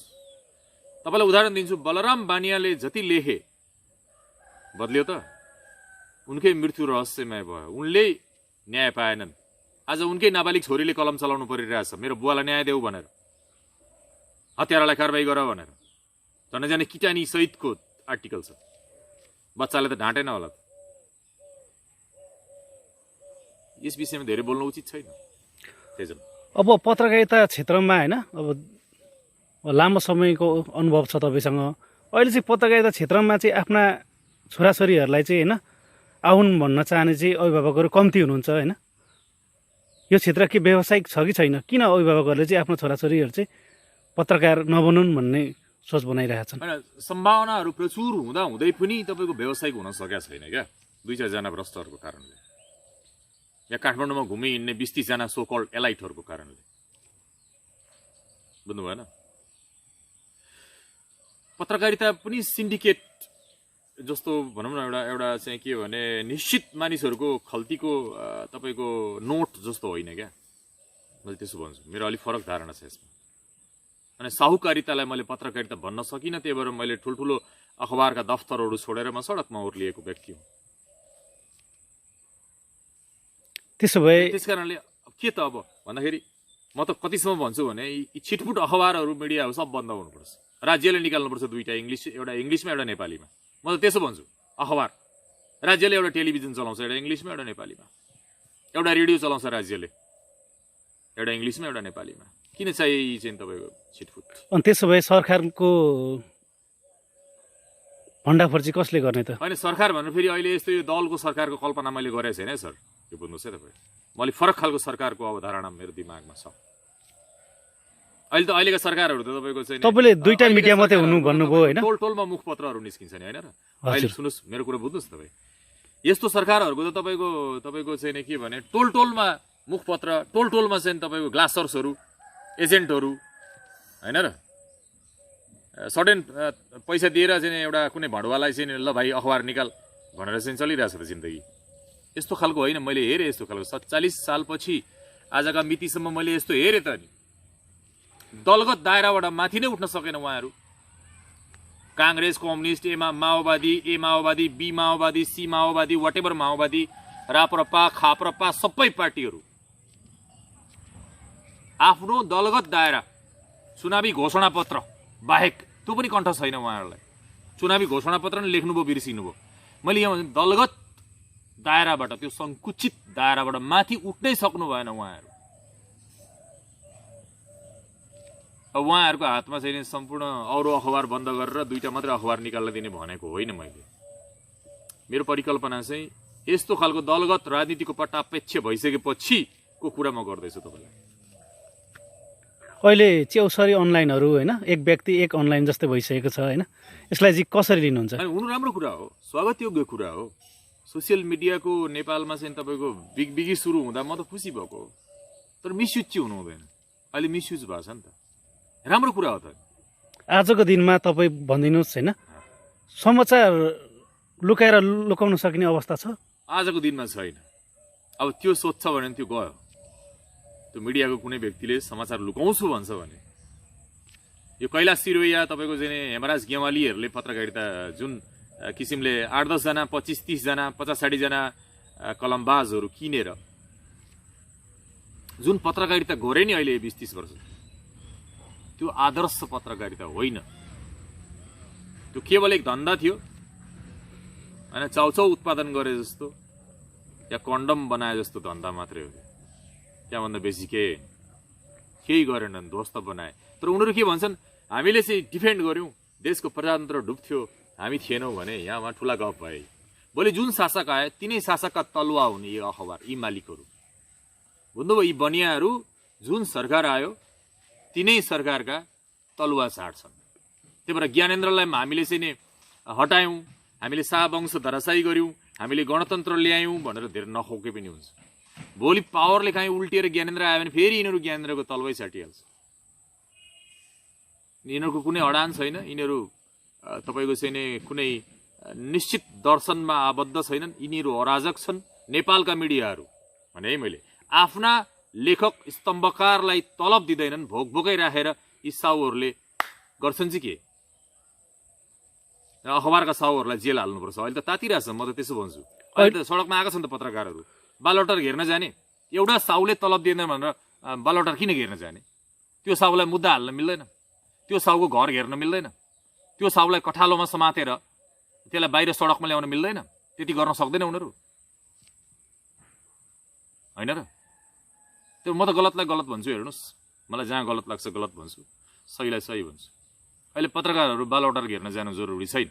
तपाईँलाई उदाहरण दिन्छु, बलराम बानियाले जति लेखे बदल्यो त? उनकै मृत्यु रहस्यमय भयो, उनले न्याय पाएनन्। आज उनकै नाबालिग छोरीले कलम चलाउनु परिरहेछ, मेरो बुवालाई न्याय देऊ भनेर, हत्यारालाई कारवाही गर भनेर। जन जाने किटानी सहितको आर्टिकल छ। बच्चाले त ढाँटेन होला त। यस विषयमा धेरै बोल्नु उचित छैन तेजन। अब पत्रकारिता क्षेत्रमा होइन, अब लामो समयको अनुभव छ तपाईँसँग, अहिले चाहिँ पत्रकारिता क्षेत्रमा चाहिँ आफ्ना छोराछोरीहरूलाई चाहिँ होइन आउन् भन्न चाहने चाहिँ अभिभावकहरू कम्ती हुनुहुन्छ होइन। यो क्षेत्र के व्यावसायिक छ कि छैन? किन अभिभावकहरूले चाहिँ आफ्नो छोराछोरीहरू चाहिँ पत्रकार नबनुन् भन्ने सोच बनाइरहेका छन्? होइन, सम्भावनाहरू प्रचुर हुँदा हुँदै पनि तपाईँको व्यावसायिक हुन सकेका छैन क्या, 2-4 जना भ्रष्टहरूको कारणले, या काठमाडौँमा घुमी हिँड्ने 20-30 जना सो कल्ड एलाइटहरूको कारणले। बुझ्नु भएन? पत्रकारिता पनि सिन्डिकेट जस्तो भनौँ न, एउटा चाहिँ के भने निश्चित मानिसहरूको खल्तीको तपाईँको नोट जस्तो होइन क्या, मैले त्यसो भन्छु। मेरो अलिक फरक धारणा छ यसमा। अनि साहुकारितालाई मैले पत्रकारिता भन्न सकिनँ, त्यही भएर मैले ठुल्ठुलो अखबारका दफ्तरहरू छोडेर म सडकमा ओर्लिएको व्यक्ति हुँ। त्यसो भए त्यस कारणले के त अब भन्दाखेरि म त कतिसम्म भन्छु भने यी छिटफुट अखबारहरू मिडियाहरू सब बन्द हुनुपर्छ, राज्यले निकाल्नुपर्छ, 2टा इङ्ग्लिस, एउटा इङ्ग्लिसमा एउटा नेपालीमा। म त त्यसो भन्छु। अखबार राज्यले एउटा टेलिभिजन चलाउँछ, एउटा इङ्ग्लिसमा एउटा नेपालीमा, एउटा रेडियो चलाउँछ राज्यले, एउटा इङ्ग्लिसमा एउटा नेपालीमा। किन चाहियो यी चाहिँ तपाईँको छिटफुट? अनि त्यसो भए सरकारको भण्डाफोर चाहिँ कसले गर्ने त? होइन, सरकार भन्नु फेरि अहिले यस्तो यो दलको सरकारको कल्पना मैले गरेको छैन है सर, यो बुझ्नुहोस् है तपाईँ। म अलिक फरक खालको सरकारको अवधारणा मेरो दिमागमा छ। अहिले त अहिलेका सरकारहरू त तपाईँको चाहिँ तपाईँले 2टा मिडिया मात्रै हुनु भन्नुभयो होइन? टोल टोलमा मुखपत्रहरू निस्किन्छ नि होइन र? अहिले सुन्नुहोस्, मेरो कुरा बुझ्नुहोस् तपाईँ। यस्तो सरकारहरूको त तपाईँको चाहिँ के भने टोल टोलमा मुखपत्र, टोल टोलमा चाहिँ तपाईँको ग्लासर्सहरू, एजेन्टहरू होइन र, सडन पैसा दिएर चाहिँ एउटा कुनै भडवालाई चाहिँ ल भाइ अखबार निकाल भनेर चाहिँ चलिरहेछ त जिन्दगी। यस्तो खालको होइन, मैले हेरेँ यस्तो खालको। 47 सालपछि आजका मितिसम्म मैले यस्तो हेरेँ त नि। दलगत दायराबाट माथि नै उठ्न सकेन उहाँहरू। काङ्ग्रेस, कम्युनिस्ट, माओवादी, बी माओवादी, सी माओवादी, वाटेभर माओवादी, राप्रपा, खाप्रपा, सबै पार्टीहरू आफ्नो दलगत दायरा, चुनावी घोषणा पत्र बाहेक त्यो पनि कण्ठ छैन उहाँहरूलाई। चुनावी घोषणा पत्र नै लेख्नुभयो, बिर्सिनुभयो। मैले यहाँ दलगत दायराबाट, त्यो सङ्कुचित दायराबाट माथि उठ्नै सक्नु भएन उहाँहरू। अब उहाँहरूको हातमा चाहिँ सम्पूर्ण अरू अखबार बन्द गरेर 2टा मात्रै अखबार निकाल्न दिने भनेको होइन मैले। मेरो परिकल्पना चाहिँ यस्तो खालको दलगत राजनीतिको पट्टापेक्ष भइसकेपछिको कुरा म गर्दैछु तपाईँलाई। अहिले च्याउसरी अनलाइनहरू होइन, एक व्यक्ति एक अनलाइन जस्तै भइसकेको छ होइन, यसलाई चाहिँ कसरी लिनुहुन्छ? हुनु राम्रो कुरा हो, स्वागतयोग्य कुरा हो। सोसियल मिडियाको नेपालमा चाहिँ तपाईँको बिगी सुरु हुँदा म त खुसी भएको हो, तर मिसयुज चाहिँ हुनु हुँदैन। अहिले मिसयुज भएको छ नि त, राम्रो कुरा हो त। आजको दिनमा तपाईँ भनिदिनुहोस् होइन, समाचार लुकाएर लुकाउन सक्ने अवस्था छ? आजको दिनमा छैन। अब त्यो सोध्छ भने त्यो गयो। त्यो मिडियाको कुनै व्यक्तिले समाचार लुकाउँछु भन्छ भने, यो कैलाश सिरोया, तपाईँको चाहिँ हेमराज गेवालीहरूले पत्रकारिता जुन किसिमले 8-10 जना, 25-30 जना, 50-60 जना कलमबाजहरू किनेर जुन पत्रकारिता गरे नि अहिले 20-30 वर्ष, त्यो आदर्श पत्रकारिता होइन। त्यो केवल एक धन्दा थियो होइन, चाउचाउ उत्पादन गरे जस्तो या कन्डम बनाए जस्तो धन्दा मात्रै हो। त्यहाँभन्दा बेसी केही गरेनन्, ध्वस्त बनाए। तर उनीहरू के भन्छन्, हामीले चाहिँ डिफेन्ड गर्यौँ, देशको प्रजातन्त्र डुब्थ्यो, हामी थिएनौँ भने यहाँ ठुला गफ भए। भोलि जुन शासक आए तिनै शासकका तलुवा हुने यी अखबार, यी मालिकहरू बुझ्नुभयो। यी बनियाहरू जुन सरकार आयो तिनै सरकारका तलुवा चाड्छन्। त्यही भएर ज्ञानेन्द्रलाई हामीले चाहिँ नि हटायौँ, हामीले शाहवंश धराशायी गऱ्यौँ, हामीले गणतन्त्र ल्यायौँ भनेर धेरै नखोके पनि हुन्छ। भोलि पावरले काहीँ उल्टिएर ज्ञानेन्द्र आयो भने फेरि यिनीहरू ज्ञानेन्द्रको तलवै छाटिहाल्छ। यिनीहरूको कुनै अडान छैन, यिनीहरू तपाईँको चाहिँ नि कुनै निश्चित दर्शनमा आबद्ध छैनन्, यिनीहरू अराजक छन्। नेपालका मिडियाहरू भने है मैले आफ्ना लेखक स्तम्भकारलाई तलब दिँदैनन्, भोकै राखेर यी साहुहरूले गर्छन् चाहिँ के? अखबारका साहुहरूलाई जेल हाल्नुपर्छ। अहिले त तातिरहेछ, म त त्यसो भन्छु। अहिले त सडकमा आएको छ नि त पत्रकारहरू, बालोटर घेर्न जाने। एउटा साहुले तलब दिँदैन भनेर बालोटर किन घेर्न जाने? त्यो साहुलाई मुद्दा हाल्न मिल्दैन, त्यो साहुको घर घेर्न मिल्दैन, त्यो साहुलाई कठालोमा समातेर त्यसलाई बाहिर सडकमा ल्याउन मिल्दैन, त्यति गर्न सक्दैन उनीहरू, होइन र? त्यो म त गलतलाई गलत भन्छु, हेर्नुहोस्, मलाई जहाँ गलत लाग्छ गलत भन्छु, सहीलाई सही भन्छु। अहिले पत्रकारहरू बालौटार घेर्न जानु जरुरी छैन,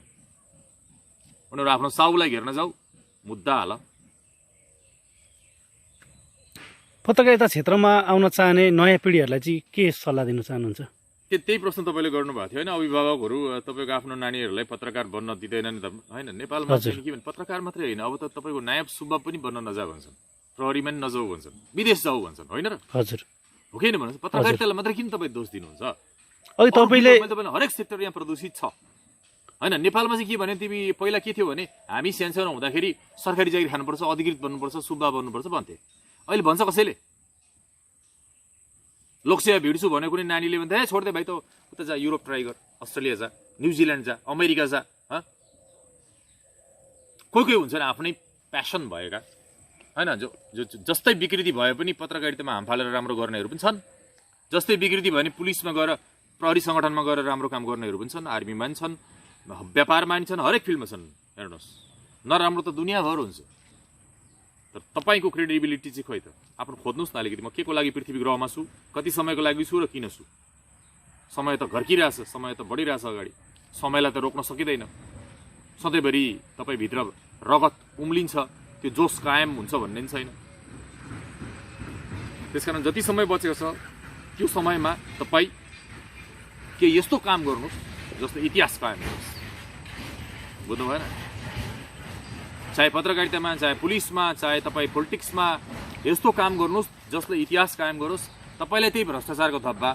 उनीहरू आफ्नो साउलाई घेर्न जाऊ, मुद्दा हाल। पत्रकारिता क्षेत्रमा आउन चाहने नयाँ पिँढीहरूलाई चाहिँ के सल्लाह दिन चाहनुहुन्छ? त्यही प्रश्न तपाईँले गर्नुभएको थियो होइन? अभिभावकहरू तपाईँको आफ्नो नानीहरूलाई पत्रकार बन्न दिँदैनन् त होइन? नेपालमा चाहिँ के भने पत्रकार मात्रै होइन, अब त तपाईँको नायब सुब्बा पनि बन्न नजा भन्छन्, प्रहरीमा पनि नजाऊ भन्छन्, विदेश जाऊ भन्छन्, होइन र? हजुर, हो कि भन्नुहोस्, पत्रकारितालाई मात्रै किन तपाईँ दोष दिनुहुन्छ? अघि तपाईँले हरेक सेक्टर यहाँ प्रदूषित छ होइन? नेपालमा चाहिँ के भने तिमी पहिला के थियो भने हामी सानो हुँदाखेरि सरकारी जागिर खानुपर्छ, अधिकृत बन्नुपर्छ, सुब्बा बन्नुपर्छ भन्थे। अहिले भन्छ कसैले लोकसेवा भिड्छु भने कुनै नानीले भन्दा ए छोड्दे भाइ, त उता जा, युरोप ट्राई गर, अस्ट्रेलिया जा, न्युजिल्यान्ड जा, अमेरिका जा। कोही हुन्छन् आफ्नै प्यासन भएका होइन, जो जस्तै विकृति भए पनि पत्रकारितामा हाम फालेर राम्रो गर्नेहरू पनि छन्, जस्तै विकृति भयो भने पुलिसमा गएर प्रहरी सङ्गठनमा गएर राम्रो काम गर्नेहरू पनि छन्, आर्मीमा पनि छन्, व्यापारमा पनि छन्, हरेक फिल्डमा छन्। हेर्नुहोस्, नराम्रो त दुनियाँभर हुन्छ, तर तपाईँको क्रेडिबिलिटी चाहिँ खोइ त? आफ्नो खोज्नुहोस् न अलिकति। म के को लागि पृथ्वी ग्रहमा छु, कति समयको लागि छु र किन छु? समय त घर्किरहेछ, समय त बढिरहेछ अगाडि, समयलाई त रोक्न सकिँदैन। सधैँभरि तपाईँभित्र रगत उम्लिन्छ, त्यो जोस कायम हुन्छ भन्ने पनि छैन। त्यसकारण जति समय बचेको छ त्यो समयमा तपाईँ के यस्तो काम गर्नुहोस् जस्तो इतिहास कायम होस्। बुझ्नु भएन? चाहे पत्रकारितामा, चाहे पुलिसमा, चाहे तपाईँ पोलिटिक्समा यस्तो काम गर्नुहोस् जसले इतिहास कायम गरोस्। तपाईँलाई त्यही भ्रष्टाचारको धब्बा